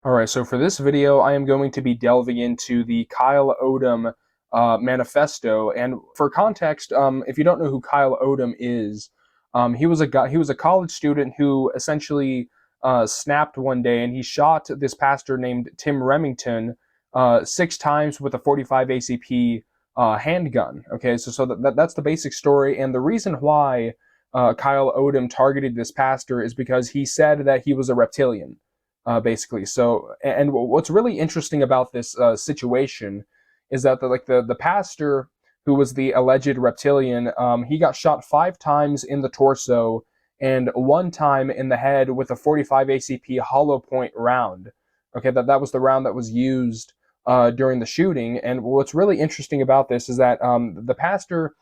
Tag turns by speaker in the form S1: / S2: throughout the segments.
S1: Alright, so for this video, I am going to be delving into the Kyle Odom Manifesto. And for context, if you don't know who Kyle Odom is, he was a college student who essentially snapped one day, and he shot this pastor named Tim Remington 6 times with a 45 ACP handgun. Okay, so that's the basic story, and the reason why Kyle Odom targeted this pastor is because he said that he was a reptilian. Basically. So, and what's really interesting about this situation is that the pastor who was the alleged reptilian, he got shot 5 times in the torso and 1 time in the head with a 45 ACP hollow point round. Okay, that was the round that was used during the shooting. And what's really interesting about this is that the pastor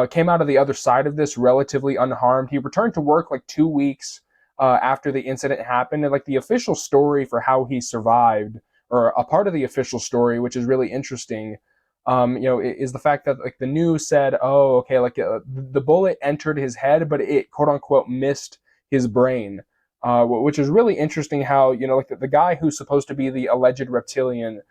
S1: came out of the other side of this relatively unharmed. He returned to work like 2 weeks after the incident happened, and like the official story for how he survived, or a part of the official story, which is really interesting, is the fact that like the news said, oh, okay, like the bullet entered his head, but it quote unquote missed his brain, which is really interesting. How like the guy who's supposed to be the alleged reptilian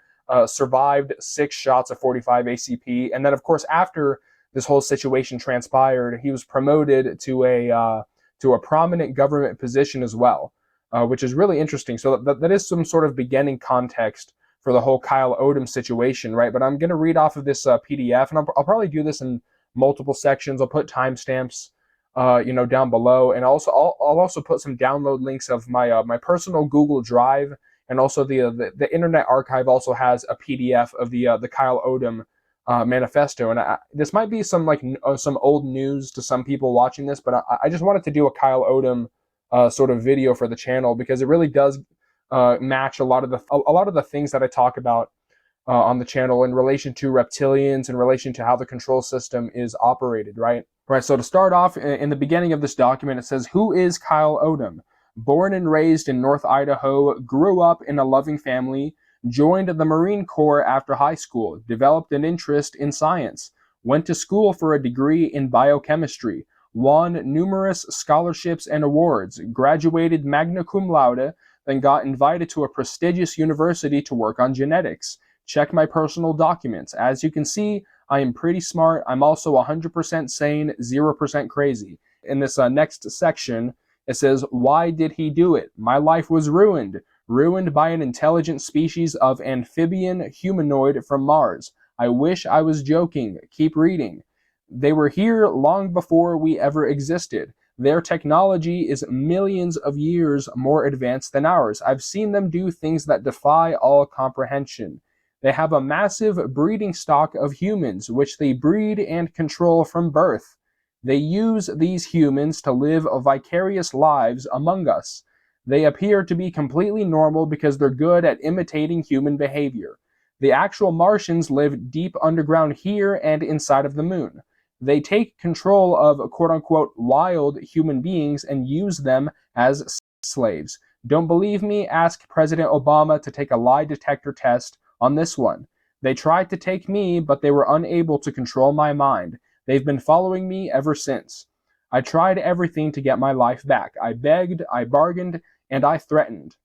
S1: survived 6 shots of 45 ACP, and then of course after this whole situation transpired, he was promoted to a prominent government position as well, which is really interesting. So that is some sort of beginning context for the whole Kyle Odom situation, right? But I'm going to read off of this PDF, and I'll probably do this in multiple sections. I'll put timestamps, down below, and also I'll also put some download links of my personal Google Drive, and also the Internet Archive also has a PDF of the Kyle Odom manifesto. And this might be some some old news to some people watching this, but I just wanted to do a Kyle Odom sort of video for the channel, because it really does match a lot of the things that I talk about on the channel in relation to reptilians, in relation to how the control system is operated, right? Right. So to start off, in the beginning of this document, it says, "Who is Kyle Odom? Born and raised in North Idaho, grew up in a loving family, joined the Marine Corps after high school, developed an interest in science, went to school for a degree in biochemistry, won numerous scholarships and awards, graduated magna cum laude, then got invited to a prestigious university to work on genetics. Check my personal documents. As you can see, I am pretty smart. I'm also 100% sane, 0% crazy." In this next section, it says, "Why did he do it? My life was ruined by an intelligent species of amphibian humanoid from Mars. I wish I was joking. Keep reading. They were here long before we ever existed. Their technology is millions of years more advanced than ours. I've seen them do things that defy all comprehension. They have a massive breeding stock of humans, which they breed and control from birth. They use these humans to live vicarious lives among us. They appear to be completely normal because they're good at imitating human behavior. The actual Martians live deep underground here and inside of the moon. They take control of quote-unquote wild human beings and use them as slaves. Don't believe me? Ask President Obama to take a lie detector test on this one. They tried to take me, but they were unable to control my mind. They've been following me ever since. I tried everything to get my life back. I begged, I bargained, and I threatened.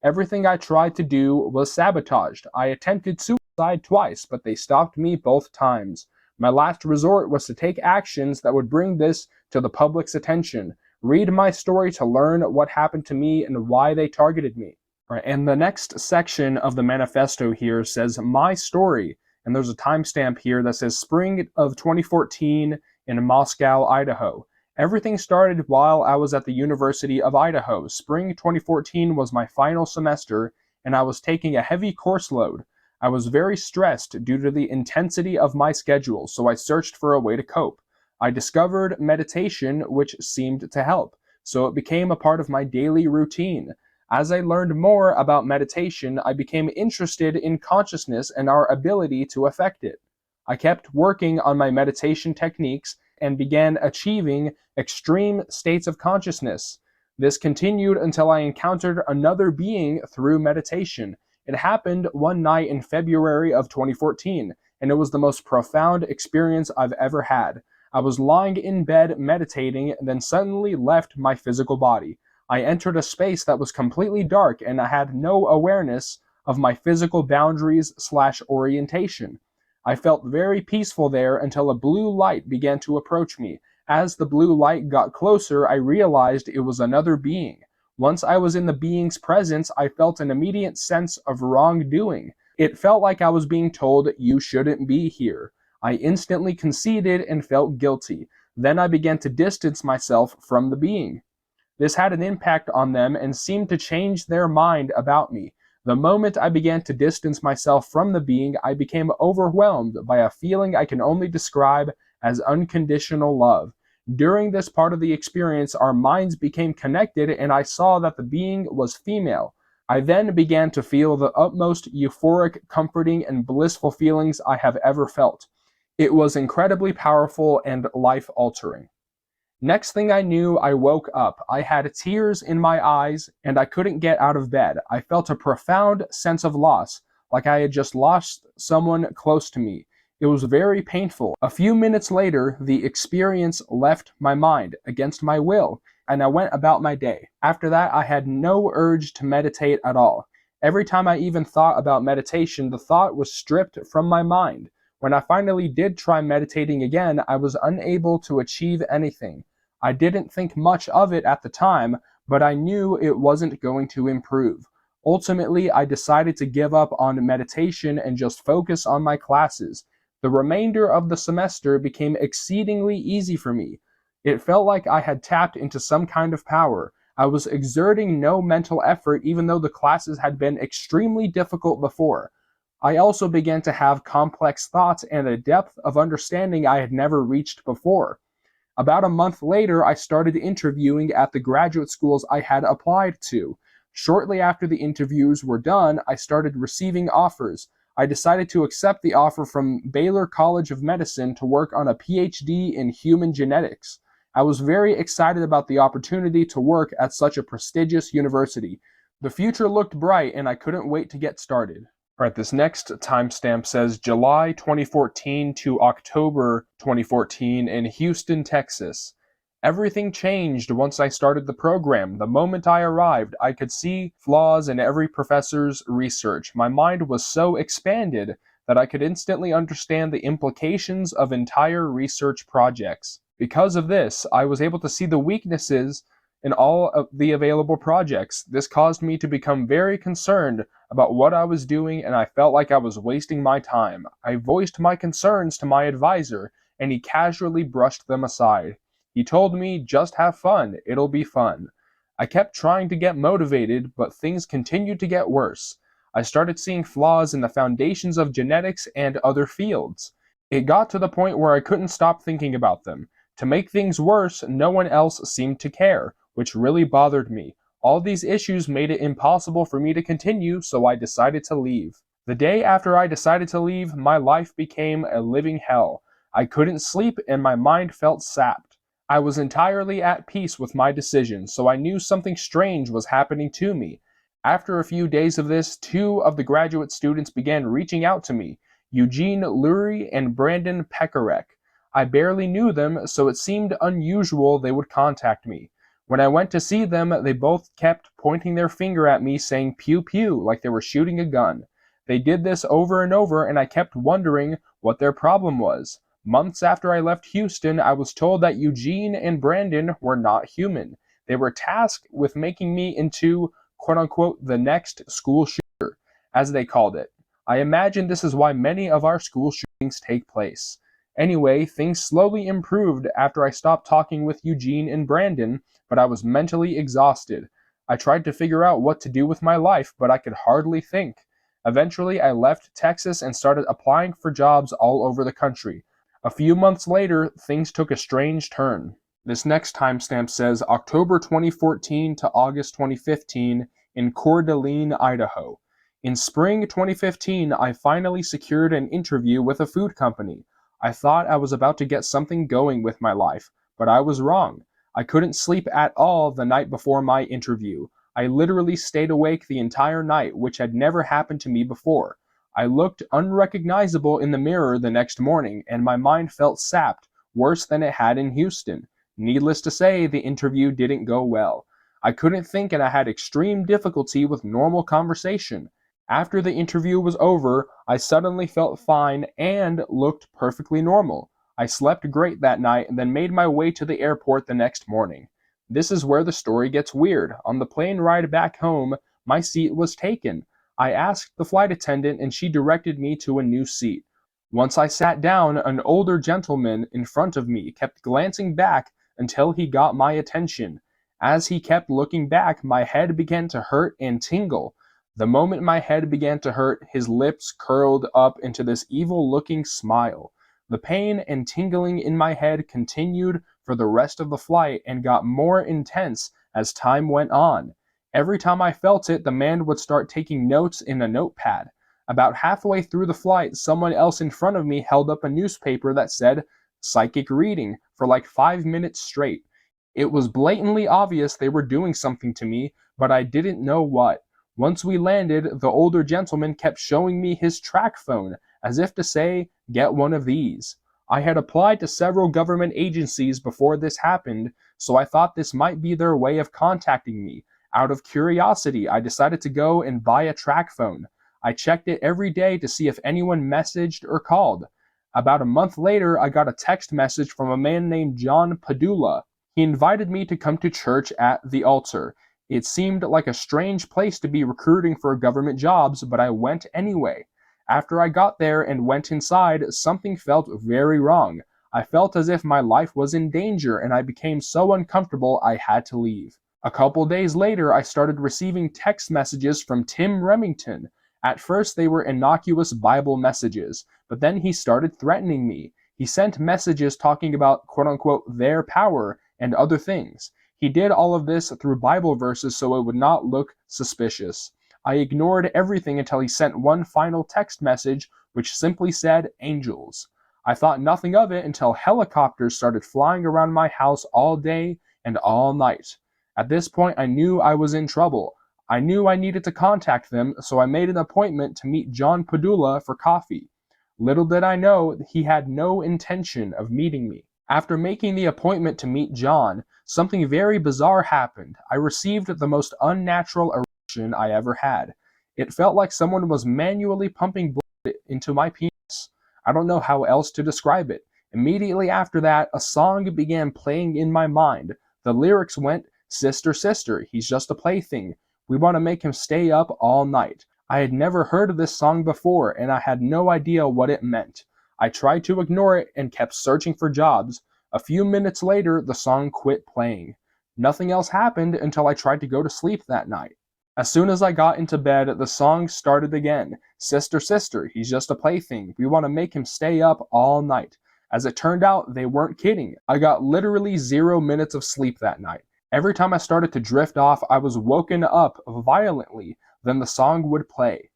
S1: Everything I tried to do was sabotaged. I attempted suicide twice, but they stopped me both times. My last resort was to take actions that would bring this to the public's attention. Read my story to learn what happened to me and why they targeted me." All right, and the next section of the manifesto here says, "My story," and there's a timestamp here that says spring of 2014 in Moscow, Idaho. "Everything started while I was at the University of Idaho. Spring 2014 was my final semester, and I was taking a heavy course load. I was very stressed due to the intensity of my schedule, so I searched for a way to cope. I discovered meditation, which seemed to help, so it became a part of my daily routine. As I learned more about meditation, I became interested in consciousness and our ability to affect it. I kept working on my meditation techniques and began achieving extreme states of consciousness. This continued until I encountered another being through meditation. It happened one night in February of 2014, and it was the most profound experience I've ever had. I was lying in bed meditating, then suddenly left my physical body. I entered a space that was completely dark and I had no awareness of my physical boundaries/orientation. I felt very peaceful there until a blue light began to approach me. As the blue light got closer, I realized it was another being. Once I was in the being's presence, I felt an immediate sense of wrongdoing. It felt like I was being told, "You shouldn't be here." I instantly conceded and felt guilty. Then I began to distance myself from the being. This had an impact on them and seemed to change their mind about me. The moment I began to distance myself from the being, I became overwhelmed by a feeling I can only describe as unconditional love. During this part of the experience, our minds became connected and I saw that the being was female. I then began to feel the utmost euphoric, comforting, and blissful feelings I have ever felt. It was incredibly powerful and life-altering. Next thing I knew, I woke up. I had tears in my eyes and I couldn't get out of bed. I felt a profound sense of loss, like I had just lost someone close to me. It was very painful. A few minutes later, the experience left my mind against my will, and I went about my day. After that, I had no urge to meditate at all. Every time I even thought about meditation, the thought was stripped from my mind. When I finally did try meditating again, I was unable to achieve anything. I didn't think much of it at the time, but I knew it wasn't going to improve. Ultimately, I decided to give up on meditation and just focus on my classes. The remainder of the semester became exceedingly easy for me. It felt like I had tapped into some kind of power. I was exerting no mental effort even though the classes had been extremely difficult before. I also began to have complex thoughts and a depth of understanding I had never reached before. About a month later, I started interviewing at the graduate schools I had applied to. Shortly after the interviews were done, I started receiving offers. I decided to accept the offer from Baylor College of Medicine to work on a PhD in human genetics. I was very excited about the opportunity to work at such a prestigious university. The future looked bright and I couldn't wait to get started. All right, this next timestamp says July 2014 to October 2014 in Houston, Texas. Everything changed once I started the program. The moment I arrived, I could see flaws in every professor's research. My mind was so expanded that I could instantly understand the implications of entire research projects. Because of this, I was able to see the weaknesses in all of the available projects. This caused me to become very concerned about what I was doing, and I felt like I was wasting my time. I voiced my concerns to my advisor, and he casually brushed them aside. He told me, "Just have fun, it'll be fun." I kept trying to get motivated, but things continued to get worse. I started seeing flaws in the foundations of genetics and other fields. It got to the point where I couldn't stop thinking about them. To make things worse, no one else seemed to care, which really bothered me. All these issues made it impossible for me to continue, so I decided to leave. The day after I decided to leave, my life became a living hell. I couldn't sleep and my mind felt sapped. I was entirely at peace with my decision, so I knew something strange was happening to me. After a few days of this, two of the graduate students began reaching out to me, Eugene Lurie and Brandon Pekarek. I barely knew them, so it seemed unusual they would contact me. When I went to see them, they both kept pointing their finger at me saying pew pew like they were shooting a gun. They did this over and over and I kept wondering what their problem was. Months after I left Houston, I was told that Eugene and Brandon were not human. They were tasked with making me into, quote-unquote, the next school shooter, as they called it. I imagine this is why many of our school shootings take place. Anyway, things slowly improved after I stopped talking with Eugene and Brandon, but I was mentally exhausted. I tried to figure out what to do with my life, but I could hardly think. Eventually, I left Texas and started applying for jobs all over the country. A few months later, things took a strange turn. This next timestamp says October 2014 to August 2015 in Coeur d'Alene, Idaho. In spring 2015, I finally secured an interview with a food company. I thought I was about to get something going with my life, but I was wrong. I couldn't sleep at all the night before my interview. I literally stayed awake the entire night, which had never happened to me before. I looked unrecognizable in the mirror the next morning, and my mind felt sapped, worse than it had in Houston. Needless to say, the interview didn't go well. I couldn't think and I had extreme difficulty with normal conversation. After the interview was over, I suddenly felt fine and looked perfectly normal. I slept great that night and then made my way to the airport the next morning. This is where the story gets weird. On the plane ride back home, my seat was taken. I asked the flight attendant and she directed me to a new seat. Once I sat down, an older gentleman in front of me kept glancing back until he got my attention. As he kept looking back, my head began to hurt and tingle. The moment my head began to hurt, his lips curled up into this evil-looking smile. The pain and tingling in my head continued for the rest of the flight and got more intense as time went on. Every time I felt it, the man would start taking notes in a notepad. About halfway through the flight, someone else in front of me held up a newspaper that said psychic reading for like 5 minutes straight. It was blatantly obvious they were doing something to me, but I didn't know what. Once we landed, the older gentleman kept showing me his track phone, as if to say, get one of these. I had applied to several government agencies before this happened, so I thought this might be their way of contacting me. Out of curiosity, I decided to go and buy a track phone. I checked it every day to see if anyone messaged or called. About a month later, I got a text message from a man named John Padula. He invited me to come to church at the altar. It seemed like a strange place to be recruiting for government jobs, but I went anyway. After I got there and went inside, something felt very wrong. I felt as if my life was in danger, and I became so uncomfortable I had to leave. A couple days later, I started receiving text messages from Tim Remington. At first, they were innocuous Bible messages, but then he started threatening me. He sent messages talking about quote-unquote their power and other things. He did all of this through Bible verses so it would not look suspicious. I ignored everything until he sent one final text message which simply said angels. I thought nothing of it until helicopters started flying around my house all day and all night. At this point, I knew I was in trouble. I knew I needed to contact them, so I made an appointment to meet John Padula for coffee. Little did I know he had no intention of meeting me. After making the appointment to meet John, something very bizarre happened. I received the most unnatural erection I ever had. It felt like someone was manually pumping blood into my penis. I don't know how else to describe it. Immediately after that, a song began playing in my mind. The lyrics went, "Sister, sister, he's just a plaything. We want to make him stay up all night." I had never heard of this song before, and I had no idea what it meant. I tried to ignore it and kept searching for jobs. A few minutes later, the song quit playing. Nothing else happened until I tried to go to sleep that night. As soon as I got into bed, the song started again. "Sister, sister, he's just a plaything. We want to make him stay up all night." As it turned out, they weren't kidding. I got literally 0 minutes of sleep that night. Every time I started to drift off, I was woken up violently. Then the song would play.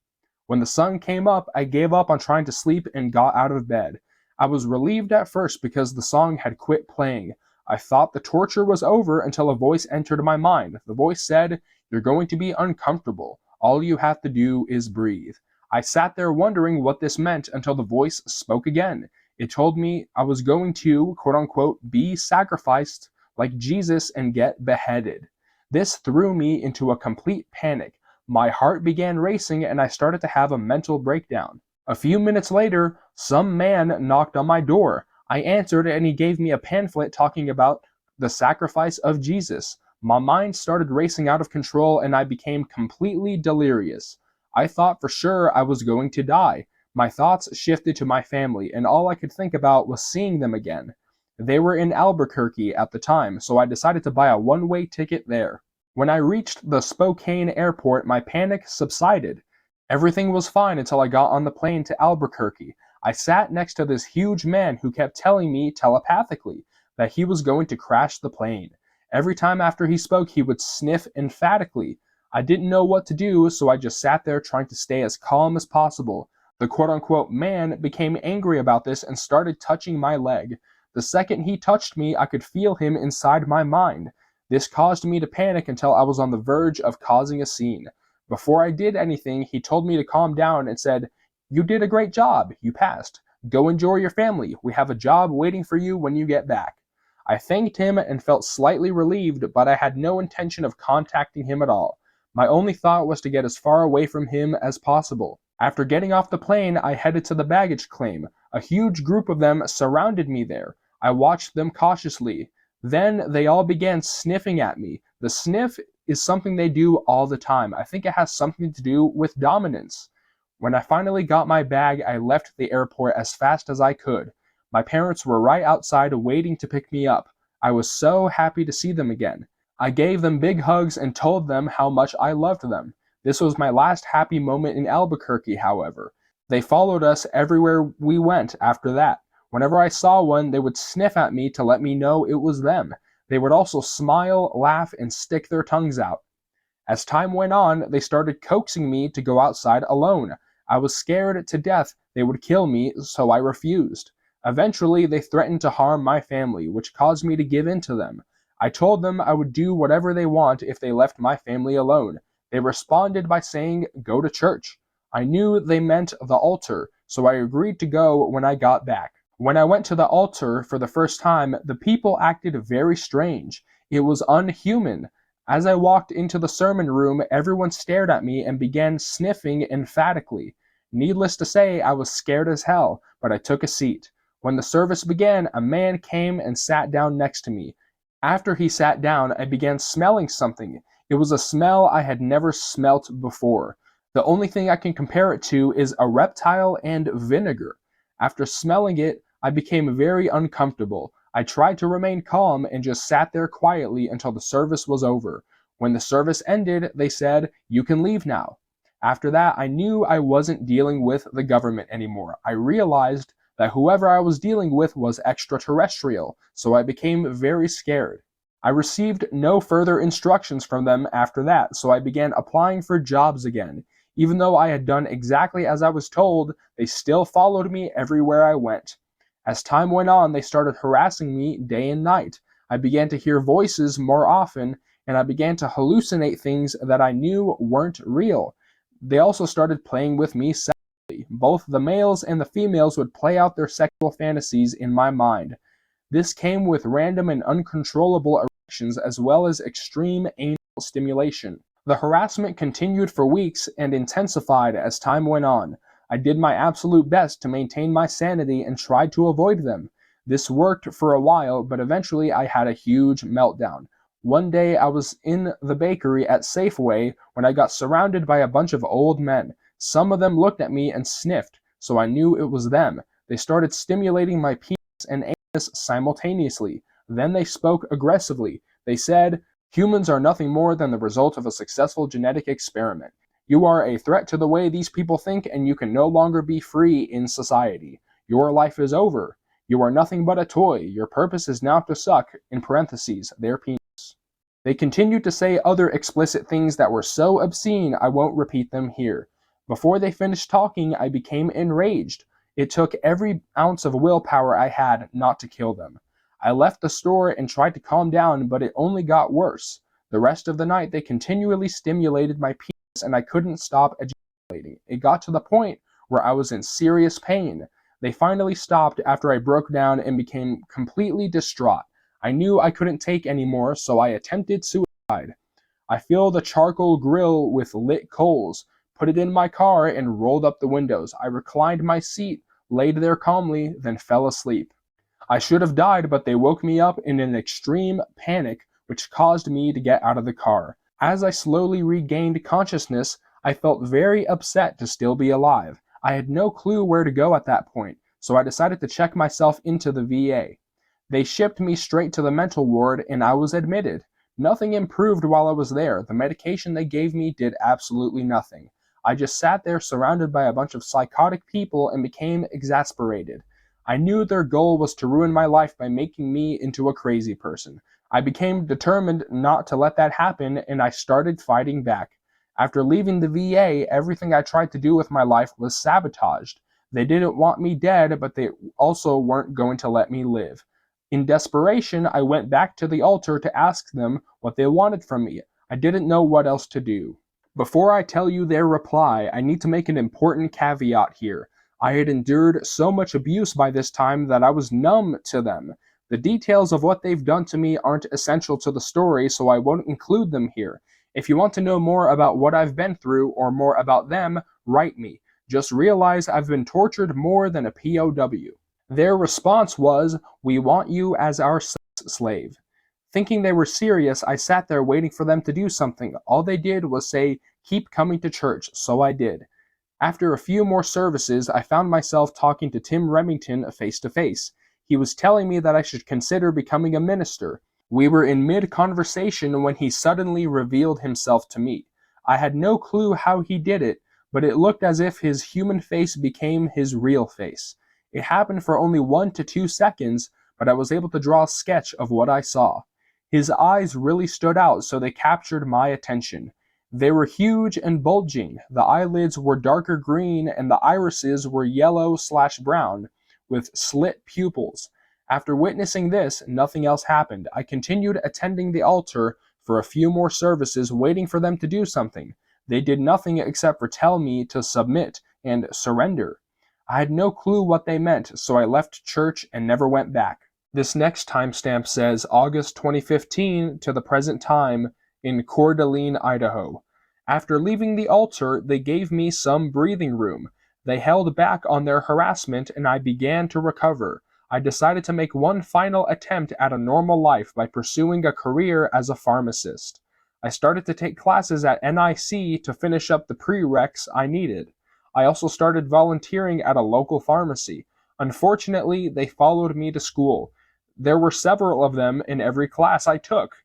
S1: When the sun came up, I gave up on trying to sleep and got out of bed. I was relieved at first because the song had quit playing. I thought the torture was over until a voice entered my mind. The voice said, "You're going to be uncomfortable. All you have to do is breathe." I sat there wondering what this meant until the voice spoke again. It told me I was going to, quote unquote, be sacrificed like Jesus and get beheaded. This threw me into a complete panic. My heart began racing and I started to have a mental breakdown. A few minutes later, some man knocked on my door. I answered and he gave me a pamphlet talking about the sacrifice of Jesus. My mind started racing out of control and I became completely delirious. I thought for sure I was going to die. My thoughts shifted to my family and all I could think about was seeing them again. They were in Albuquerque at the time, so I decided to buy a one-way ticket there. When I reached the Spokane airport, my panic subsided. Everything was fine until I got on the plane to Albuquerque. I sat next to this huge man who kept telling me telepathically that he was going to crash the plane. Every time after he spoke, he would sniff emphatically. I didn't know what to do, so I just sat there trying to stay as calm as possible. The quote-unquote man became angry about this and started touching my leg. The second he touched me, I could feel him inside my mind. This caused me to panic until I was on the verge of causing a scene. Before I did anything, he told me to calm down and said, "You did a great job. You passed. Go enjoy your family. We have a job waiting for you when you get back." I thanked him and felt slightly relieved, but I had no intention of contacting him at all. My only thought was to get as far away from him as possible. After getting off the plane, I headed to the baggage claim. A huge group of them surrounded me there. I watched them cautiously. Then they all began sniffing at me. The sniff is something they do all the time. I think it has something to do with dominance. When I finally got my bag, I left the airport as fast as I could. My parents were right outside waiting to pick me up. I was so happy to see them again. I gave them big hugs and told them how much I loved them. This was my last happy moment in Albuquerque, however. They followed us everywhere we went after that. Whenever I saw one, they would sniff at me to let me know it was them. They would also smile, laugh, and stick their tongues out. As time went on, they started coaxing me to go outside alone. I was scared to death they would kill me, so I refused. Eventually, they threatened to harm my family, which caused me to give in to them. I told them I would do whatever they want if they left my family alone. They responded by saying, "Go to church." I knew they meant the altar, so I agreed to go when I got back. When I went to the altar for the first time, the people acted very strange. It was unhuman. As I walked into the sermon room, everyone stared at me and began sniffing emphatically. Needless to say, I was scared as hell, but I took a seat. When the service began, a man came and sat down next to me. After he sat down, I began smelling something. It was a smell I had never smelt before. The only thing I can compare it to is a reptile and vinegar. After smelling it, I became very uncomfortable. I tried to remain calm and just sat there quietly until the service was over. When the service ended, they said, "You can leave now." After that, I knew I wasn't dealing with the government anymore. I realized that whoever I was dealing with was extraterrestrial, so I became very scared. I received no further instructions from them after that, so I began applying for jobs again. Even though I had done exactly as I was told, they still followed me everywhere I went. As time went on, they started harassing me day and night. I began to hear voices more often, and I began to hallucinate things that I knew weren't real. They also started playing with me sexually. Both the males and the females would play out their sexual fantasies in my mind. This came with random and uncontrollable erections as well as extreme anal stimulation. The harassment continued for weeks and intensified as time went on. I did my absolute best to maintain my sanity and tried to avoid them. This worked for a while, but eventually I had a huge meltdown. One day I was in the bakery at Safeway when I got surrounded by a bunch of old men. Some of them looked at me and sniffed, so I knew it was them. They started stimulating my penis and anus simultaneously. Then they spoke aggressively. They said, "Humans are nothing more than the result of a successful genetic experiment. You are a threat to the way these people think, and you can no longer be free in society. Your life is over. You are nothing but a toy. Your purpose is now to suck, in parentheses, their penis." They continued to say other explicit things that were so obscene I won't repeat them here. Before they finished talking, I became enraged. It took every ounce of willpower I had not to kill them. I left the store and tried to calm down, but it only got worse. The rest of the night they continually stimulated my penis and I couldn't stop ejaculating. It got to the point where I was in serious pain. They finally stopped after I broke down and became completely distraught. I knew I couldn't take any more, so I attempted suicide. I filled a charcoal grill with lit coals, put it in my car, and rolled up the windows. I reclined my seat, laid there calmly, then fell asleep. I should have died, but they woke me up in an extreme panic, which caused me to get out of the car. As I slowly regained consciousness, I felt very upset to still be alive. I had no clue where to go at that point, so I decided to check myself into the VA. They shipped me straight to the mental ward and I was admitted. Nothing improved while I was there. The medication they gave me did absolutely nothing. I just sat there surrounded by a bunch of psychotic people and became exasperated. I knew their goal was to ruin my life by making me into a crazy person. I became determined not to let that happen and I started fighting back. After leaving the VA, everything I tried to do with my life was sabotaged. They didn't want me dead, but they also weren't going to let me live. In desperation, I went back to the altar to ask them what they wanted from me. I didn't know what else to do. Before I tell you their reply, I need to make an important caveat here. I had endured so much abuse by this time that I was numb to them. The details of what they've done to me aren't essential to the story, so I won't include them here. If you want to know more about what I've been through or more about them, write me. Just realize I've been tortured more than a POW. Their response was, "We want you as our slave." Thinking they were serious, I sat there waiting for them to do something. All they did was say, "Keep coming to church," so I did. After a few more services, I found myself talking to Tim Remington face to face. He was telling me that I should consider becoming a minister. We were in mid-conversation when he suddenly revealed himself to me. I had no clue how he did it, but it looked as if his human face became his real face. It happened for only 1 to 2 seconds, but I was able to draw a sketch of what I saw. His eyes really stood out, so they captured my attention. They were huge and bulging. The eyelids were darker green and the irises were yellow/brown, with slit pupils. After witnessing this, nothing else happened. I continued attending the altar for a few more services, waiting for them to do something. They did nothing except for tell me to submit and surrender. I had no clue what they meant, so I left church and never went back. This next timestamp says August 2015 to the present time in Coeur d'Alene, Idaho. After leaving the altar, they gave me some breathing room. They held back on their harassment and I began to recover. I decided to make one final attempt at a normal life by pursuing a career as a pharmacist. I started to take classes at NIC to finish up the prereqs I needed. I also started volunteering at a local pharmacy. Unfortunately, they followed me to school. There were several of them in every class I took.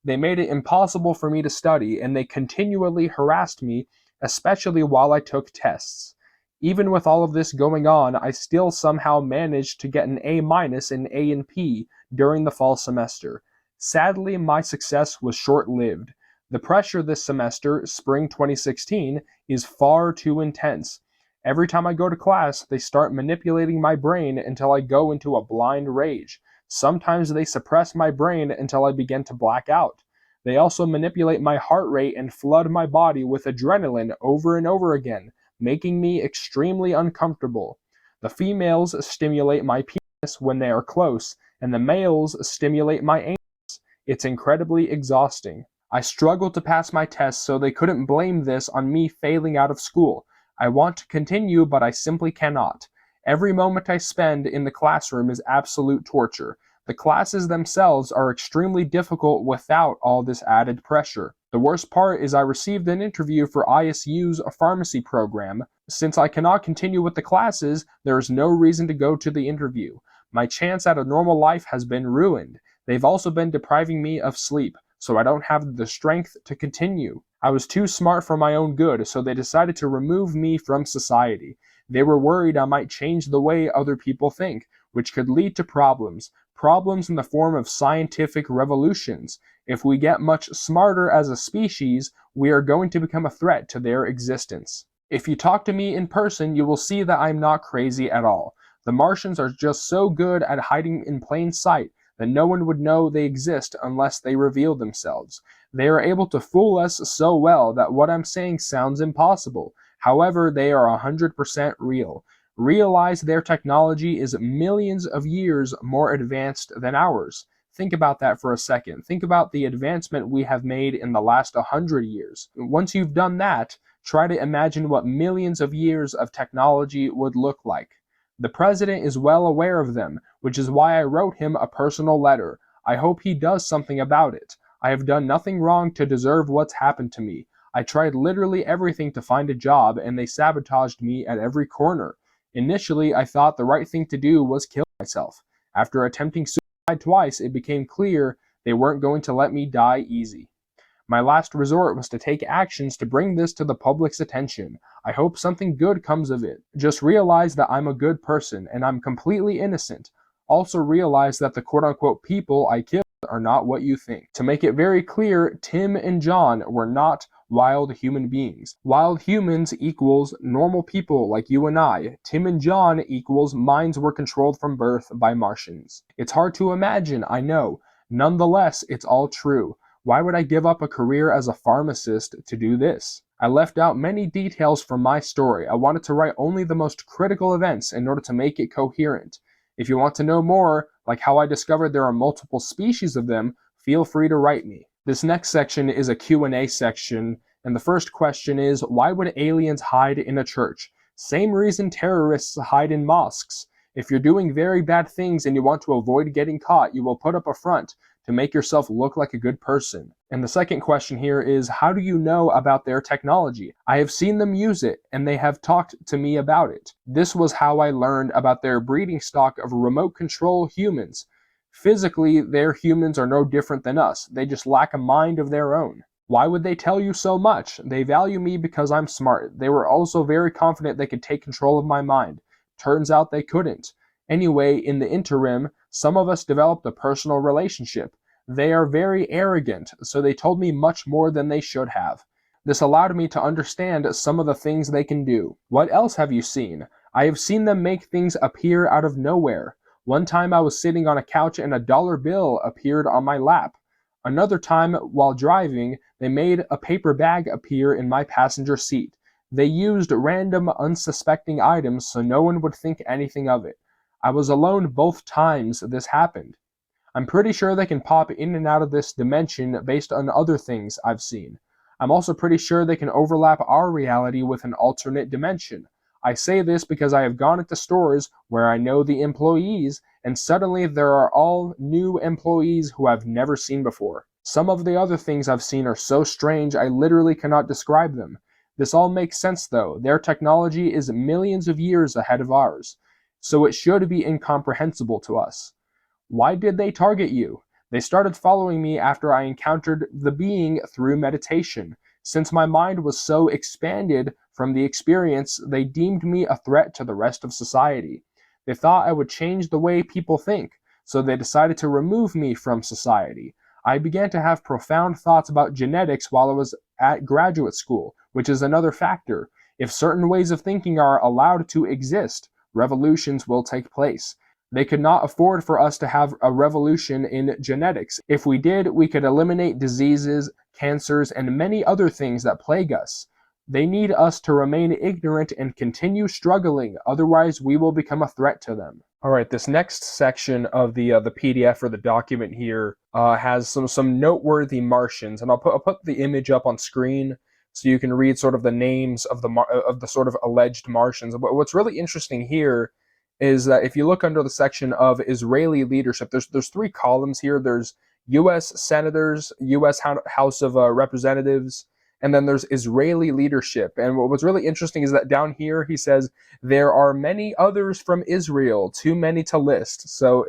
S1: They made it impossible for me to study, and they continually harassed me, especially while I took tests. Even with all of this going on, I still somehow managed to get an A- in A and P during the fall semester. Sadly, my success was short-lived. The pressure this semester, spring 2016, is far too intense. Every time I go to class, they start manipulating my brain until I go into a blind rage. Sometimes they suppress my brain until I begin to black out. They also manipulate my heart rate and flood my body with adrenaline over and over again, making me extremely uncomfortable. The females stimulate my penis when they are close, and the males stimulate my anus. It's incredibly exhausting. I struggled to pass my tests, so they couldn't blame this on me failing out of school. I want to continue, but I simply cannot. Every moment I spend in the classroom is absolute torture. The classes themselves are extremely difficult without all this added pressure. The worst part is I received an interview for ISU's pharmacy program. Since I cannot continue with the classes, there is no reason to go to the interview. My chance at a normal life has been ruined. They've also been depriving me of sleep, so I don't have the strength to continue. I was too smart for my own good, so they decided to remove me from society. They were worried I might change the way other people think, which could lead to problems in the form of scientific revolutions. If we get much smarter as a species, we are going to become a threat to their existence. If you talk to me in person, you will see that I'm not crazy at all. The Martians are just so good at hiding in plain sight that no one would know they exist unless they reveal themselves. They are able to fool us so well that what I'm saying sounds impossible. However, they are 100% real. Realize their technology is millions of years more advanced than ours. Think about that for a second. Think about the advancement we have made in the last 100 years. Once you've done that, try to imagine what millions of years of technology would look like. The president is well aware of them, which is why I wrote him a personal letter. I hope he does something about it. I have done nothing wrong to deserve what's happened to me. I tried literally everything to find a job, and they sabotaged me at every corner. Initially, I thought the right thing to do was kill myself. After attempting suicide twice, it became clear they weren't going to let me die easy. My last resort was to take actions to bring this to the public's attention. I hope something good comes of it. Just realize that I'm a good person, and I'm completely innocent. Also realize that the quote-unquote people I killed are not what you think. To make it very clear, Tim and John were not wild human beings. Wild humans equals normal people like you and I. Tim and John equals minds were controlled from birth by Martians. It's hard to imagine, I know. Nonetheless, it's all true. Why would I give up a career as a pharmacist to do this? I left out many details from my story. I wanted to write only the most critical events in order to make it coherent. If you want to know more, like how I discovered there are multiple species of them, feel free to write me. This next section is a Q&A section, and the first question is, why would aliens hide in a church? Same reason terrorists hide in mosques. If you're doing very bad things and you want to avoid getting caught, you will put up a front to make yourself look like a good person. And the second question here is, how do you know about their technology? I have seen them use it, and they have talked to me about it. This was how I learned about their breeding stock of remote control humans. Physically, their humans are no different than us. They just lack a mind of their own. Why would they tell you so much? They value me because I'm smart. They were also very confident they could take control of my mind. Turns out they couldn't. Anyway, in the interim, some of us developed a personal relationship. They are very arrogant, so they told me much more than they should have. This allowed me to understand some of the things they can do. What else have you seen? I have seen them make things appear out of nowhere. One time I was sitting on a couch and a dollar bill appeared on my lap. Another time, while driving, they made a paper bag appear in my passenger seat. They used random, unsuspecting items so no one would think anything of it. I was alone both times this happened. I'm pretty sure they can pop in and out of this dimension based on other things I've seen. I'm also pretty sure they can overlap our reality with an alternate dimension. I say this because I have gone into stores where I know the employees, and suddenly there are all new employees who I've never seen before. Some of the other things I've seen are so strange I literally cannot describe them. This all makes sense though. Their technology is millions of years ahead of ours, so it should be incomprehensible to us. Why did they target you? They started following me after I encountered the being through meditation. Since my mind was so expanded from the experience, they deemed me a threat to the rest of society. They thought I would change the way people think, so they decided to remove me from society. I began to have profound thoughts about genetics while I was at graduate school, which is another factor. If certain ways of thinking are allowed to exist, revolutions will take place. They could not afford for us to have a revolution in genetics. If we did, we could eliminate diseases, cancers, and many other things that plague us. They need us to remain ignorant and continue struggling, otherwise we will become a threat to them. All right, this next section of the PDF or the document here has some noteworthy Martians, and I'll put the image up on screen so you can read sort of the names of the sort of alleged Martians. But what's really interesting here is that if you look under the section of Israeli leadership, there's three columns here. There's U.S. senators, U.S. House of Representatives, and then there's Israeli leadership. And what's really interesting is that down here he says, there are many others from Israel, too many to list. So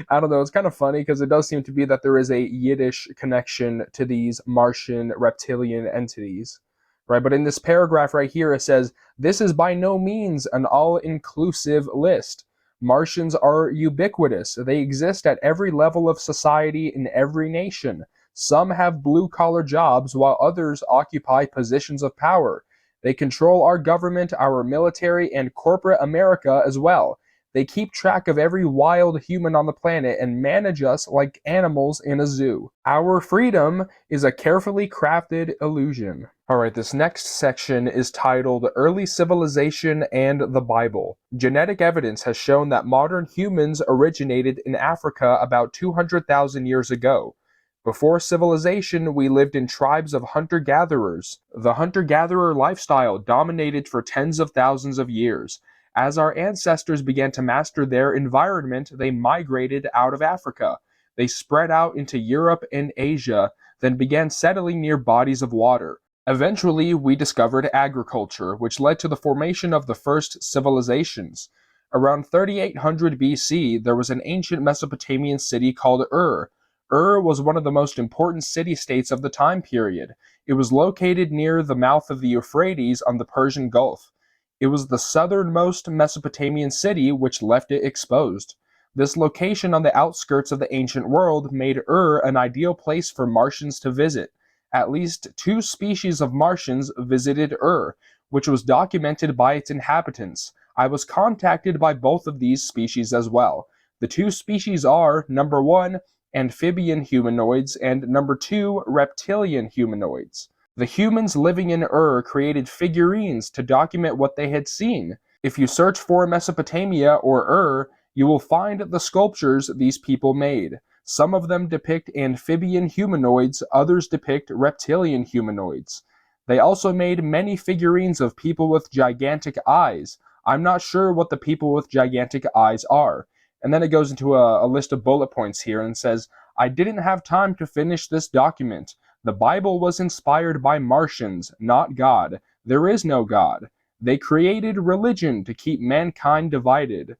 S1: I don't know, it's kind of funny because it does seem to be that there is a Yiddish connection to these Martian reptilian entities. Right, but in this paragraph right here, it says, this is by no means an all-inclusive list. Martians are ubiquitous. They exist at every level of society in every nation. Some have blue-collar jobs, while others occupy positions of power. They control our government, our military, and corporate America as well. They keep track of every wild human on the planet and manage us like animals in a zoo. Our freedom is a carefully crafted illusion. Alright, this next section is titled Early Civilization and the Bible. Genetic evidence has shown that modern humans originated in Africa about 200,000 years ago. Before civilization, we lived in tribes of hunter-gatherers. The hunter-gatherer lifestyle dominated for tens of thousands of years. As our ancestors began to master their environment, they migrated out of Africa. They spread out into Europe and Asia, then began settling near bodies of water. Eventually, we discovered agriculture, which led to the formation of the first civilizations. Around 3800 BC, there was an ancient Mesopotamian city called Ur. Ur was one of the most important city-states of the time period. It was located near the mouth of the Euphrates on the Persian Gulf. It was the southernmost Mesopotamian city, which left it exposed. This location on the outskirts of the ancient world made Ur an ideal place for Martians to visit. At least 2 species of Martians visited Ur, which was documented by its inhabitants. I was contacted by both of these species as well. The 2 species are, number 1, amphibian humanoids, and number 2, reptilian humanoids. The humans living in Ur created figurines to document what they had seen. If you search for Mesopotamia or Ur, You will find the sculptures these people made. Some of them depict amphibian humanoids, others depict reptilian humanoids. They also made many figurines of people with gigantic eyes. I'm not sure what the people with gigantic eyes are. And then it goes into a list of bullet points here and says, I didn't have time to finish this document. The Bible was inspired by Martians, not God. There is no God. They created religion to keep mankind divided.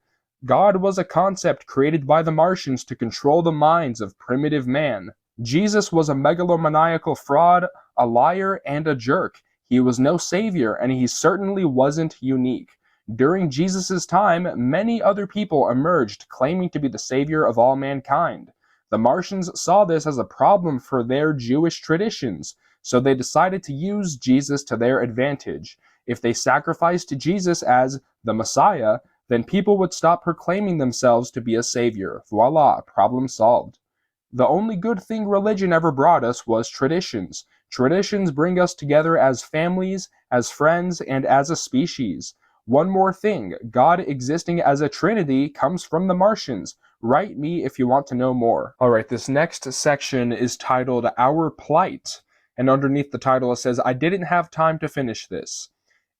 S1: God was a concept created by the Martians to control the minds of primitive man. Jesus was a megalomaniacal fraud, a liar, and a jerk. He was no savior, and he certainly wasn't unique. During Jesus' time, many other people emerged claiming to be the savior of all mankind. The Martians saw this as a problem for their Jewish traditions, so they decided to use Jesus to their advantage. If they sacrificed Jesus as the Messiah, then people would stop proclaiming themselves to be a savior. Voila, problem solved. The only good thing religion ever brought us was traditions. Traditions bring us together as families, as friends, and as a species. One more thing, God existing as a trinity comes from the Martians. Write me if you want to know more. Alright, this next section is titled Our Plight, and underneath the title it says, I didn't have time to finish this.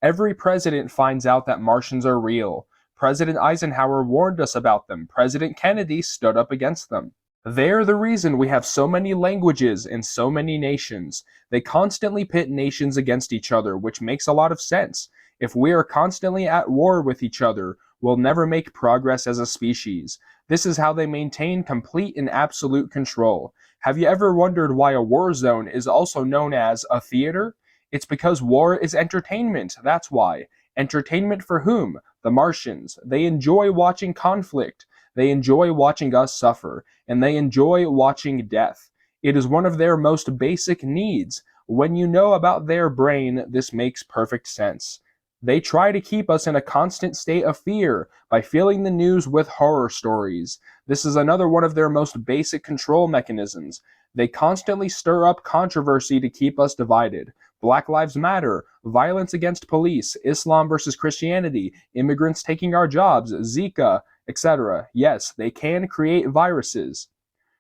S1: Every president finds out that Martians are real. President Eisenhower warned us about them. President Kennedy stood up against them. They're the reason we have so many languages and so many nations. They constantly pit nations against each other, which makes a lot of sense. If we are constantly at war with each other, we'll never make progress as a species. This is how they maintain complete and absolute control. Have you ever wondered why a war zone is also known as a theater? It's because war is entertainment, that's why. Entertainment for whom? The Martians. They enjoy watching conflict. They enjoy watching us suffer, and they enjoy watching death. It is one of their most basic needs. When you know about their brain, this makes perfect sense. They try to keep us in a constant state of fear by filling the news with horror stories. This is another one of their most basic control mechanisms. They constantly stir up controversy to keep us divided. Black Lives Matter, violence against police, Islam versus Christianity, immigrants taking our jobs, Zika, etc. Yes, they can create viruses.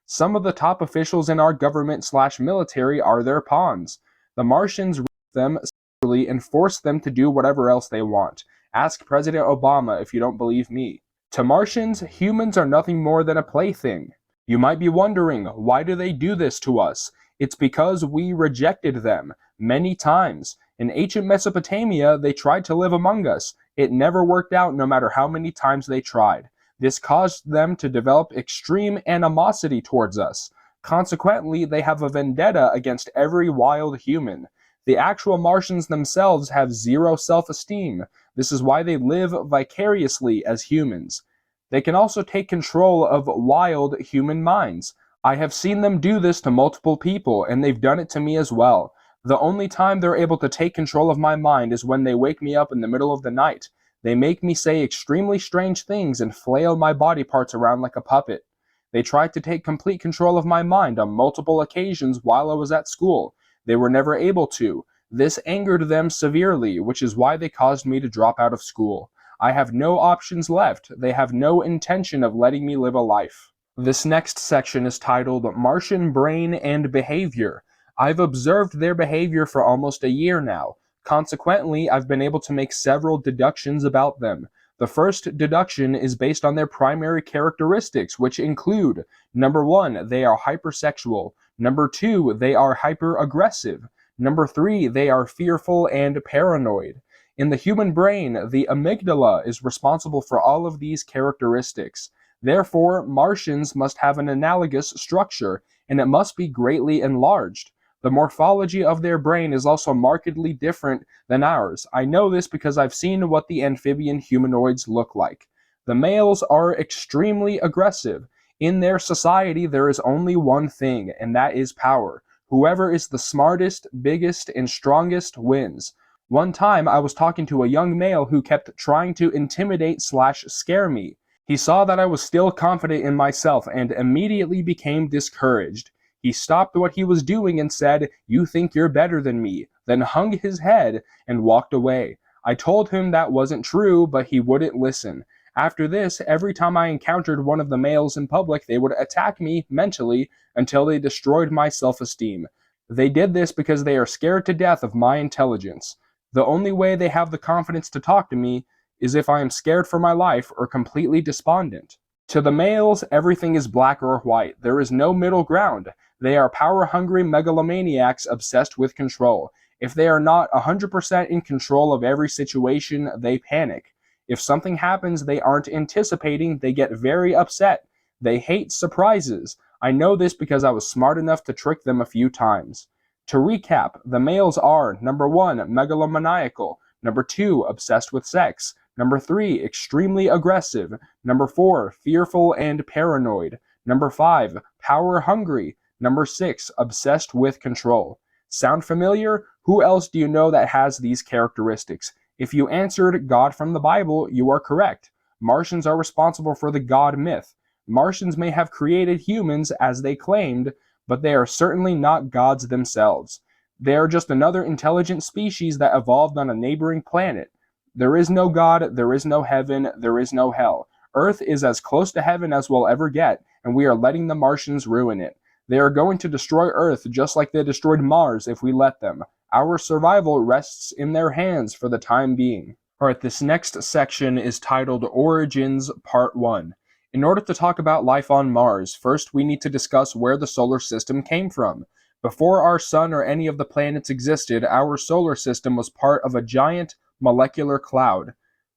S1: Some of the top officials in our government/military are their pawns. The Martians rape them sexually and force them to do whatever else they want. Ask President Obama if you don't believe me. To Martians, humans are nothing more than a plaything. You might be wondering, why do they do this to us? It's because we rejected them many times. In ancient Mesopotamia, they tried to live among us. It never worked out no matter how many times they tried. This caused them to develop extreme animosity towards us. Consequently, they have a vendetta against every wild human. The actual Martians themselves have zero self-esteem. This is why they live vicariously as humans. They can also take control of wild human minds. I have seen them do this to multiple people, and they've done it to me as well. The only time they're able to take control of my mind is when they wake me up in the middle of the night. They make me say extremely strange things and flail my body parts around like a puppet. They tried to take complete control of my mind on multiple occasions while I was at school. They were never able to. This angered them severely, which is why they caused me to drop out of school. I have no options left. They have no intention of letting me live a life. This next section is titled Martian Brain and Behavior. I've observed their behavior for almost a year now. Consequently, I've been able to make several deductions about them. The first deduction is based on their primary characteristics, which include, number 1, they are hypersexual. Number 2, they are hyper-aggressive. Number 3, they are fearful and paranoid. In the human brain, the amygdala is responsible for all of these characteristics. Therefore, Martians must have an analogous structure, and it must be greatly enlarged. The morphology of their brain is also markedly different than ours. I know this because I've seen what the amphibian humanoids look like. The males are extremely aggressive. In their society, there is only one thing, and that is power. Whoever is the smartest, biggest, and strongest wins. One time, I was talking to a young male who kept trying to intimidate/scare me. He saw that I was still confident in myself and immediately became discouraged. He stopped what he was doing and said, "You think you're better than me," then hung his head and walked away. I told him that wasn't true, but he wouldn't listen. After this, every time I encountered one of the males in public, they would attack me mentally until they destroyed my self-esteem. They did this because they are scared to death of my intelligence. The only way they have the confidence to talk to me is if I am scared for my life or completely despondent. To the males, everything is black or white. There is no middle ground. They are power-hungry megalomaniacs obsessed with control. If they are not 100% in control of every situation, they panic. If something happens they aren't anticipating, they get very upset. They hate surprises. I know this because I was smart enough to trick them a few times. To recap, the males are: number 1, megalomaniacal; number 2, obsessed with sex; number 3, extremely aggressive; number 4, fearful and paranoid; number 5, power hungry; number 6, obsessed with control. Sound familiar? Who else do you know that has these characteristics? If you answered God from the Bible, you are correct. Martians are responsible for the God myth. Martians may have created humans as they claimed, but they are certainly not gods themselves. They are just another intelligent species that evolved on a neighboring planet. There is no God, there is no heaven, there is no hell. Earth is as close to heaven as we'll ever get, and we are letting the Martians ruin it. They are going to destroy Earth just like they destroyed Mars if we let them. Our survival rests in their hands for the time being. Alright, this next section is titled Origins Part 1. In order to talk about life on Mars, first we need to discuss where the solar system came from. Before our sun or any of the planets existed, our solar system was part of a giant molecular cloud.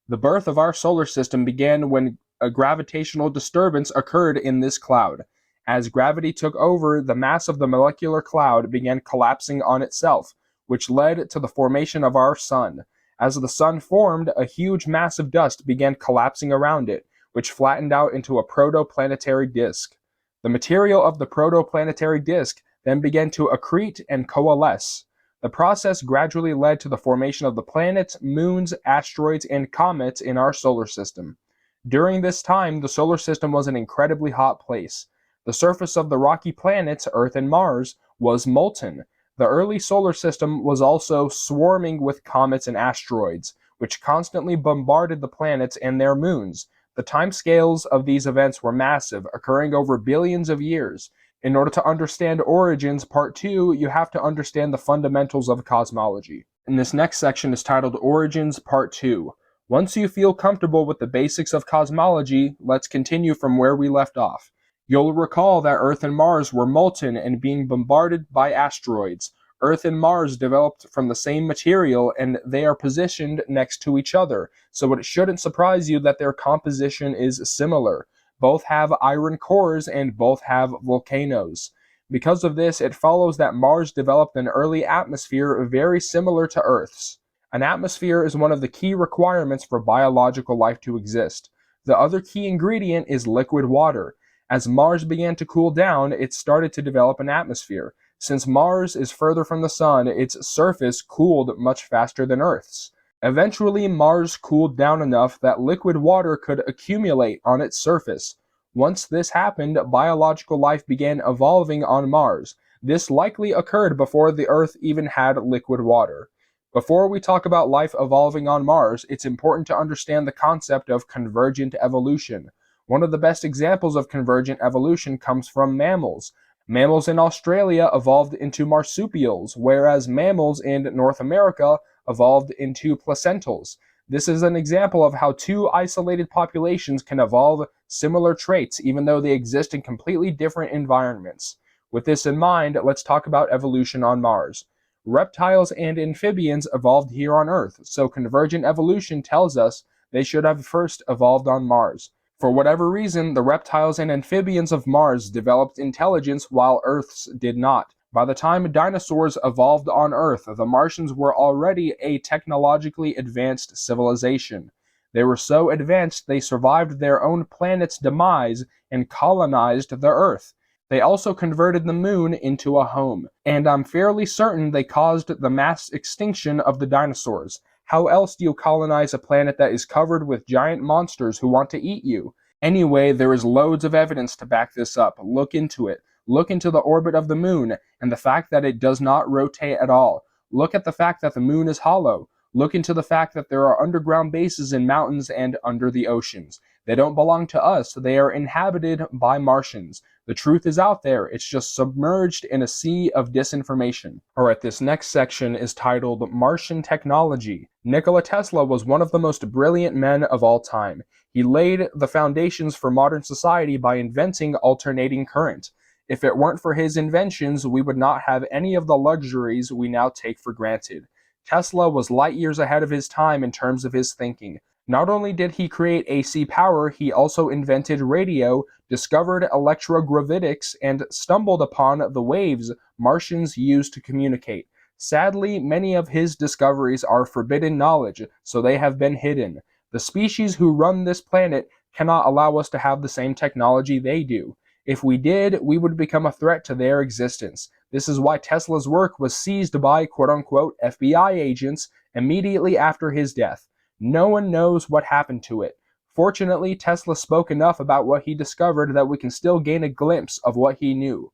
S1: The birth of our solar system began when a gravitational disturbance occurred in this cloud. As gravity took over, the mass of the molecular cloud began collapsing on itself, which led to the formation of our sun. As the sun formed, a huge mass of dust began collapsing around it, which flattened out into a protoplanetary disk. The material of the protoplanetary disk then began to accrete and coalesce. The process gradually led to the formation of the planets, moons, asteroids, and comets in our solar system. During this time, the solar system was an incredibly hot place. The surface of the rocky planets, Earth and Mars, was molten. The early solar system was also swarming with comets and asteroids, which constantly bombarded the planets and their moons. The timescales of these events were massive, occurring over billions of years. In order to understand Origins Part 2, you have to understand the fundamentals of cosmology. And this next section is titled Origins Part 2. Once you feel comfortable with the basics of cosmology, let's continue from where we left off. You'll recall that Earth and Mars were molten and being bombarded by asteroids. Earth and Mars developed from the same material and they are positioned next to each other, so it shouldn't surprise you that their composition is similar. Both have iron cores and both have volcanoes. Because of this, it follows that Mars developed an early atmosphere very similar to Earth's. An atmosphere is one of the key requirements for biological life to exist. The other key ingredient is liquid water. As Mars began to cool down, it started to develop an atmosphere. Since Mars is further from the Sun, its surface cooled much faster than Earth's. Eventually, Mars cooled down enough that liquid water could accumulate on its surface. Once this happened, biological life began evolving on Mars. This likely occurred before the Earth even had liquid water. Before we talk about life evolving on Mars, it's important to understand the concept of convergent evolution. One of the best examples of convergent evolution comes from mammals. Mammals in Australia evolved into marsupials, whereas mammals in North America evolved into placentals. This is an example of how two isolated populations can evolve similar traits even though they exist in completely different environments. With this in mind, let's talk about evolution on Mars. Reptiles and amphibians evolved here on Earth, so convergent evolution tells us they should have first evolved on Mars. For whatever reason, the reptiles and amphibians of Mars developed intelligence while Earth's did not. By the time dinosaurs evolved on Earth, the Martians were already a technologically advanced civilization. They were so advanced they survived their own planet's demise and colonized the Earth. They also converted the moon into a home, and I'm fairly certain they caused the mass extinction of the dinosaurs. How else do you colonize a planet that is covered with giant monsters who want to eat you? Anyway, there is loads of evidence to back this up. Look into it. Look into the orbit of the moon and the fact that it does not rotate at all. Look at the fact that the moon is hollow. Look into the fact that there are underground bases in mountains and under the oceans. They don't belong to us. They are inhabited by Martians. The truth is out there. It's just submerged in a sea of disinformation. All right, this next section is titled Martian Technology. Nikola Tesla was one of the most brilliant men of all time. He laid the foundations for modern society by inventing alternating current. If it weren't for his inventions, we would not have any of the luxuries we now take for granted. Tesla was light years ahead of his time in terms of his thinking. Not only did he create AC power, he also invented radio, discovered electrogravitics, and stumbled upon the waves Martians use to communicate. Sadly, many of his discoveries are forbidden knowledge, so they have been hidden. The species who run this planet cannot allow us to have the same technology they do. If we did, we would become a threat to their existence. This is why Tesla's work was seized by quote-unquote FBI agents immediately after his death. No one knows what happened to it. Fortunately, Tesla spoke enough about what he discovered that we can still gain a glimpse of what he knew.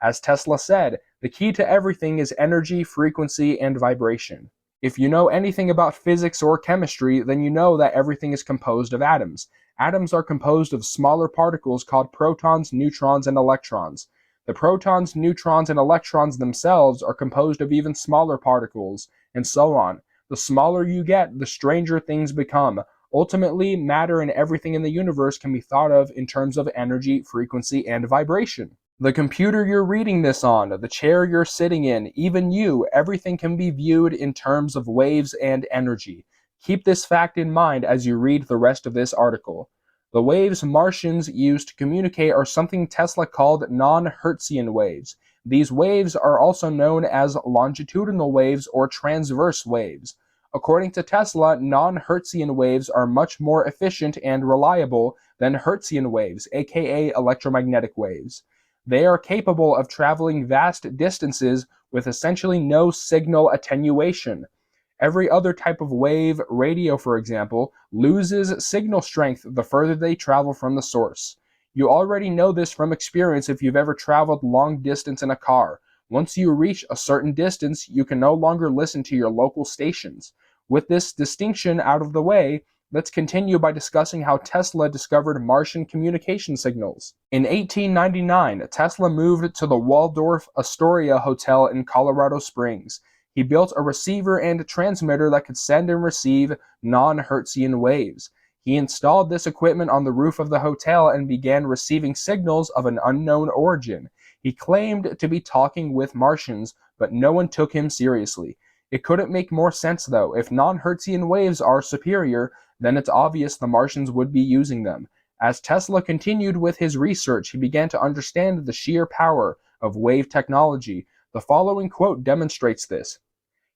S1: As Tesla said, the key to everything is energy, frequency, and vibration. If you know anything about physics or chemistry, then you know that everything is composed of atoms. Atoms are composed of smaller particles called protons, neutrons, and electrons. The protons, neutrons, and electrons themselves are composed of even smaller particles, and so on. The smaller you get, the stranger things become. Ultimately, matter and everything in the universe can be thought of in terms of energy, frequency, and vibration. The computer you're reading this on, the chair you're sitting in, even you, everything can be viewed in terms of waves and energy. Keep this fact in mind as you read the rest of this article. The waves Martians use to communicate are something Tesla called non-Hertzian waves. These waves are also known as longitudinal waves or transverse waves. According to Tesla, non-Hertzian waves are much more efficient and reliable than Hertzian waves, aka electromagnetic waves. They are capable of traveling vast distances with essentially no signal attenuation. Every other type of wave, radio for example, loses signal strength the further they travel from the source. You already know this from experience if you've ever traveled long distance in a car. Once you reach a certain distance, you can no longer listen to your local stations. With this distinction out of the way, let's continue by discussing how Tesla discovered Martian communication signals. In 1899, Tesla moved to the Waldorf Astoria Hotel in Colorado Springs. He built a receiver and transmitter that could send and receive non-Hertzian waves. He installed this equipment on the roof of the hotel and began receiving signals of an unknown origin. He claimed to be talking with Martians, but no one took him seriously. It couldn't make more sense though. If non-Hertzian waves are superior, then it's obvious the Martians would be using them. As Tesla continued with his research, he began to understand the sheer power of wave technology. The following quote demonstrates this.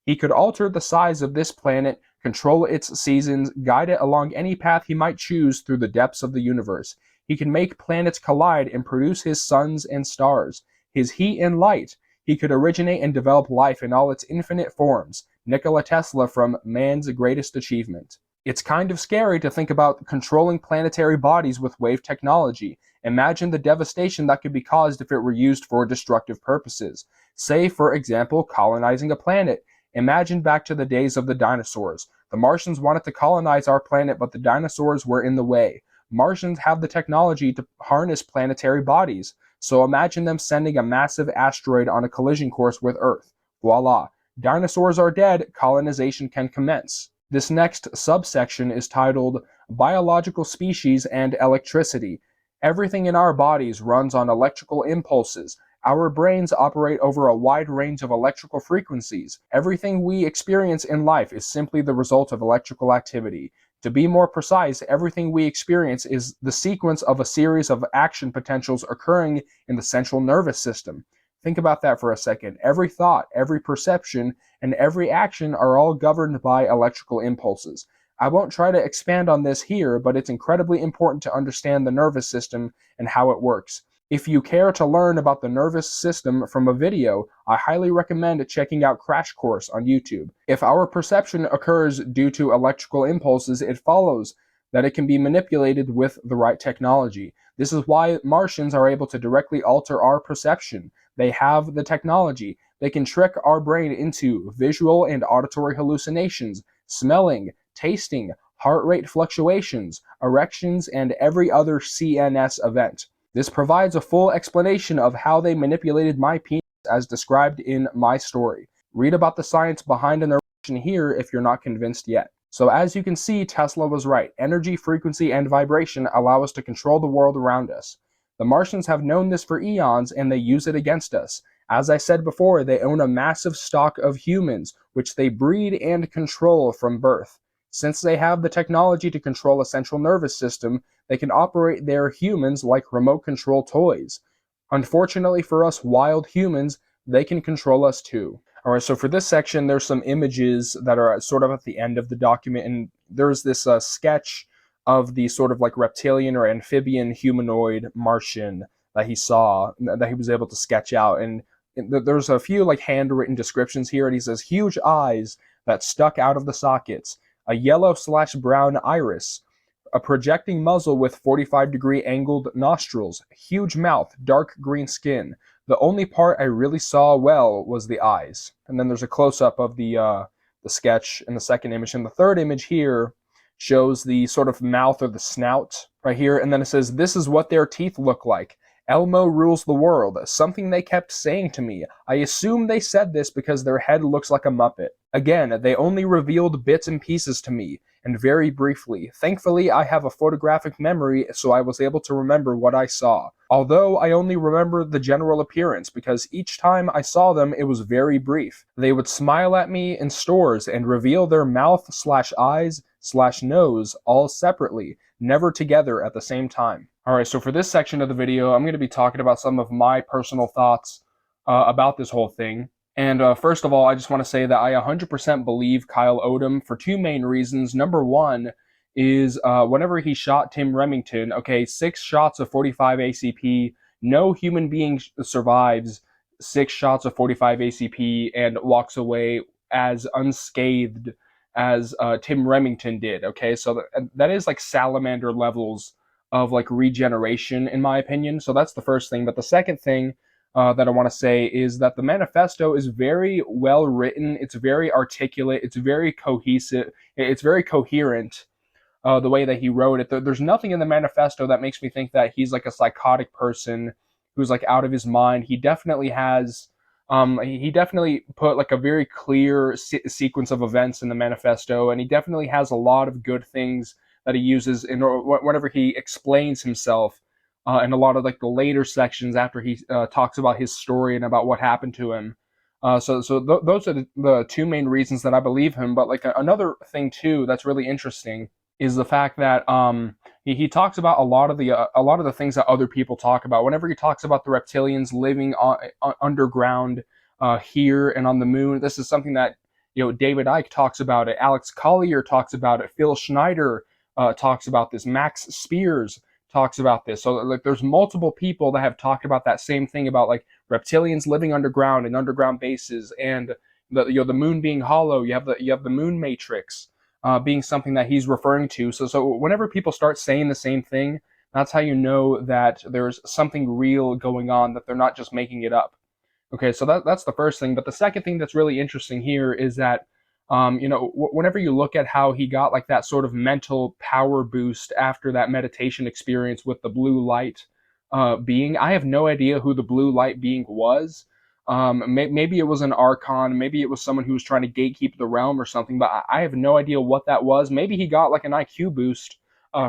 S1: He could alter the size of this planet, control its seasons, guide it along any path he might choose through the depths of the universe. He can make planets collide and produce his suns and stars, his heat and light. He could originate and develop life in all its infinite forms. Nikola Tesla from Man's Greatest Achievement. It's kind of scary to think about controlling planetary bodies with wave technology. Imagine the devastation that could be caused if it were used for destructive purposes. Say, for example, colonizing a planet. Imagine back to the days of the dinosaurs. The Martians wanted to colonize our planet, but the dinosaurs were in the way. Martians have the technology to harness planetary bodies. So imagine them sending a massive asteroid on a collision course with Earth. Voila. Dinosaurs are dead, colonization can commence. This next subsection is titled Biological Species and Electricity. Everything in our bodies runs on electrical impulses. Our brains operate over a wide range of electrical frequencies. Everything we experience in life is simply the result of electrical activity. To be more precise, everything we experience is the sequence of a series of action potentials occurring in the central nervous system. Think about that for a second. Every thought, every perception, and every action are all governed by electrical impulses. I won't try to expand on this here, but it's incredibly important to understand the nervous system and how it works. If you care to learn about the nervous system from a video, I highly recommend checking out Crash Course on YouTube. If our perception occurs due to electrical impulses, it follows that it can be manipulated with the right technology. This is why Martians are able to directly alter our perception. They have the technology. They can trick our brain into visual and auditory hallucinations, smelling, tasting, heart rate fluctuations, erections, and every other CNS event. This provides a full explanation of how they manipulated my penis as described in my story. Read about the science behind an erection here if you're not convinced yet. So as you can see, Tesla was right. Energy, frequency, and vibration allow us to control the world around us. The Martians have known this for eons, and they use it against us. As I said before, they own a massive stock of humans, which they breed and control from birth. Since they have the technology to control a central nervous system, they can operate their humans like remote control toys. Unfortunately for us wild humans, they can control us too. All right, so for this section, there's some images that are sort of at the end of the document, and there's this sketch of the sort of like reptilian or amphibian humanoid Martian that he saw, that he was able to sketch out. And there's a few like handwritten descriptions here, and he says, huge eyes that stuck out of the sockets, a yellow/brown iris, a projecting muzzle with 45-degree angled nostrils, huge mouth, dark green skin. The only part I really saw well was the eyes. And then there's a close-up of the sketch in the second image. And the third image here shows the sort of mouth or the snout right here. And then it says, this is what their teeth look like. Elmo rules the world, something they kept saying to me. I assume they said this because their head looks like a Muppet. Again, they only revealed bits and pieces to me, and very briefly. Thankfully, I have a photographic memory, so I was able to remember what I saw. Although I only remember the general appearance, because each time I saw them, it was very brief. They would smile at me in stores and reveal their mouth/eyes/nose all separately, never together at the same time. Alright, so for this section of the video, I'm going to be talking about some of my personal thoughts about this whole thing. And first of all, I just want to say that I 100% believe Kyle Odom for two main reasons. Number one is whenever he shot Tim Remington, okay, 6 shots of 45 ACP, no human being survives 6 shots of 45 ACP and walks away as unscathed as Tim Remington did, okay? So that is like salamander levels of like regeneration, in my opinion. So that's the first thing. But the second thing that I want to say is that the manifesto is very well written. It's very articulate. It's very cohesive. It's very coherent, the way that he wrote it. There's nothing in the manifesto that makes me think that he's like a psychotic person who's like out of his mind. He definitely has, he definitely put like a very clear sequence of events in the manifesto, and he definitely has a lot of good things that he uses in whenever he explains himself in a lot of like the later sections after he talks about his story and about what happened to him. Those are the two main reasons that I believe him. But like another thing too that's really interesting is the fact that he talks about a lot of the things that other people talk about. Whenever he talks about the reptilians living underground here and on the moon, this is something that David Icke talks about it. Alex Collier talks about it. Phil Schneider talks about this. Max Spears talks about this. So like there's multiple people that have talked about that same thing about like reptilians living underground and underground bases, and the moon being hollow. You have the moon matrix being something that he's referring to. So whenever people start saying the same thing, that's how you know that there's something real going on, that they're not just making it up. Okay, so that's the first thing. But the second thing that's really interesting here is that whenever you look at how he got like that sort of mental power boost after that meditation experience with the blue light being, I have no idea who the blue light being was. Maybe it was an archon, maybe it was someone who was trying to gatekeep the realm or something, but I have no idea what that was. Maybe he got like an IQ boost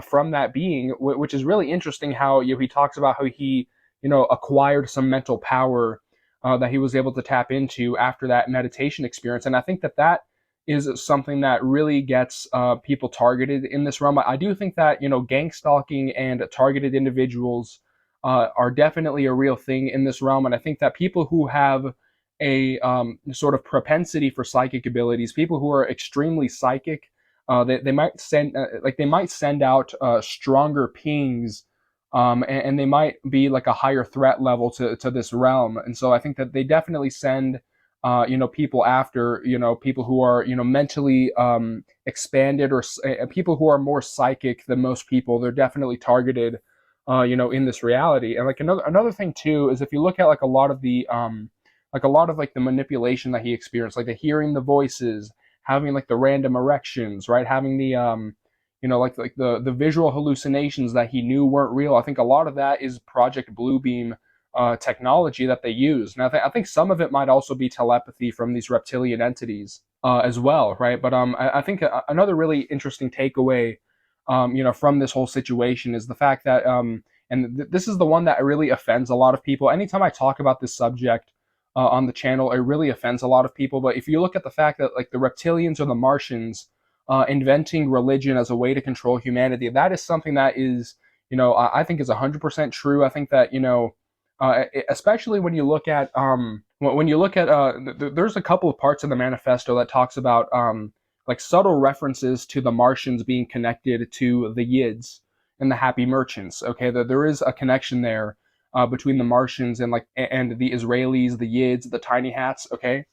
S1: from that being, which is really interesting how he talks about how he acquired some mental power that he was able to tap into after that meditation experience. And I think that is something that really gets people targeted in this realm. I do think that gang stalking and targeted individuals are definitely a real thing in this realm, and I think that people who have a sort of propensity for psychic abilities, people who are extremely psychic, they might send out stronger pings, and they might be like a higher threat level to this realm. And so I think that they definitely send people after people who are mentally expanded, or people who are more psychic than most people. They're definitely targeted in this reality. And like another thing too is if you look at like a lot of the the manipulation that he experienced, like the hearing the voices, having like the random erections, right, having the like the visual hallucinations that he knew weren't real. I think a lot of that is Project Bluebeam technology that they use. And I think some of it might also be telepathy from these reptilian entities as well, right? But I think another really interesting takeaway, from this whole situation is the fact that, this is the one that really offends a lot of people. Anytime I talk about this subject on the channel, it really offends a lot of people. But if you look at the fact that like the reptilians or the Martians inventing religion as a way to control humanity, that is something that is, I think is 100% true. I think that, especially when you look at there's a couple of parts in the manifesto that talks about like subtle references to the Martians being connected to the Yids and the Happy Merchants. Okay, there is a connection there between the Martians and the Israelis, the Yids, the Tiny Hats. Okay,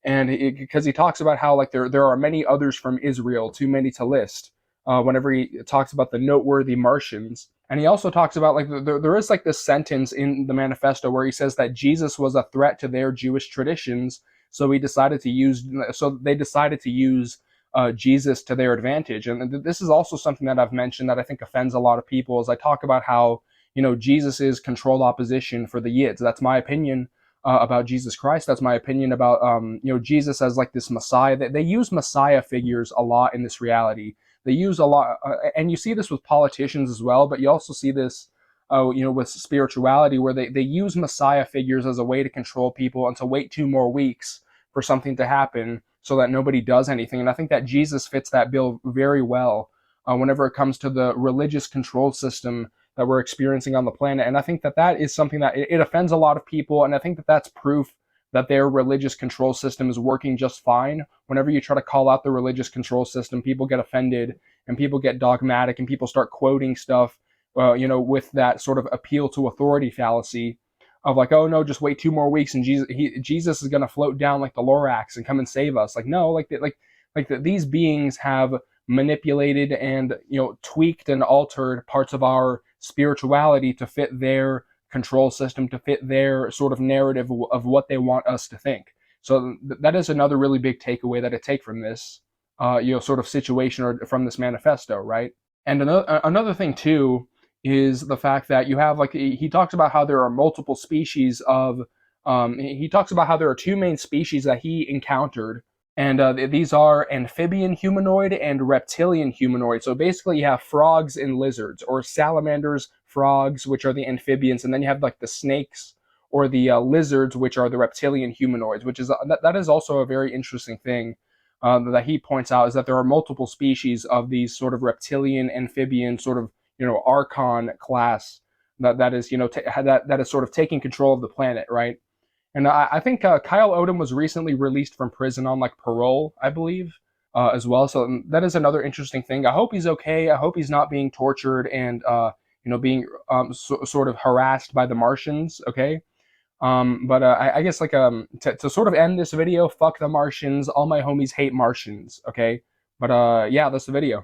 S1: and because he talks about how like there are many others from Israel, too many to list. Whenever he talks about the noteworthy Martians, and he also talks about like there is like this sentence in the manifesto where he says that Jesus was a threat to their Jewish traditions, so they decided to use Jesus to their advantage. And this is also something that I've mentioned that I think offends a lot of people, as I talk about how Jesus is controlled opposition for the Yids. That's my opinion about Jesus Christ. That's my opinion about Jesus as like this Messiah. They use Messiah figures a lot in this reality. They use a lot, and you see this with politicians as well, but you also see this, with spirituality, where they use Messiah figures as a way to control people and to wait 2 more weeks for something to happen so that nobody does anything. And I think that Jesus fits that bill very well whenever it comes to the religious control system that we're experiencing on the planet. And I think that that is something that it offends a lot of people, and I think that that's proof that their religious control system is working just fine. Whenever you try to call out the religious control system, people get offended and people get dogmatic and people start quoting stuff, with that sort of appeal to authority fallacy of like, oh no, just wait 2 more weeks and Jesus is going to float down like the Lorax and come and save us. Like, no, these beings have manipulated and tweaked and altered parts of our spirituality to fit their control system, to fit their sort of narrative of what they want us to think. So that is another really big takeaway that I take from this, sort of situation, or from this manifesto, right? And another thing too is the fact that you have he talks about how there are multiple species of. He talks about how there are 2 main species that he encountered, and these are amphibian humanoid and reptilian humanoid. So basically, you have frogs and lizards, or salamanders, frogs, which are the amphibians, and then you have like the snakes or the lizards, which are the reptilian humanoids. Which is that is also a very interesting thing that he points out, is that there are multiple species of these sort of reptilian, amphibian, sort of archon class that is that is sort of taking control of the planet, right? And I think Kyle Odom was recently released from prison on like parole, I believe, as well. So that is another interesting thing. I hope he's okay. I hope he's not being tortured and being sort of harassed by the Martians. Okay. But I guess to sort of end this video, fuck the Martians. All my homies hate Martians. Okay. But yeah, that's the video.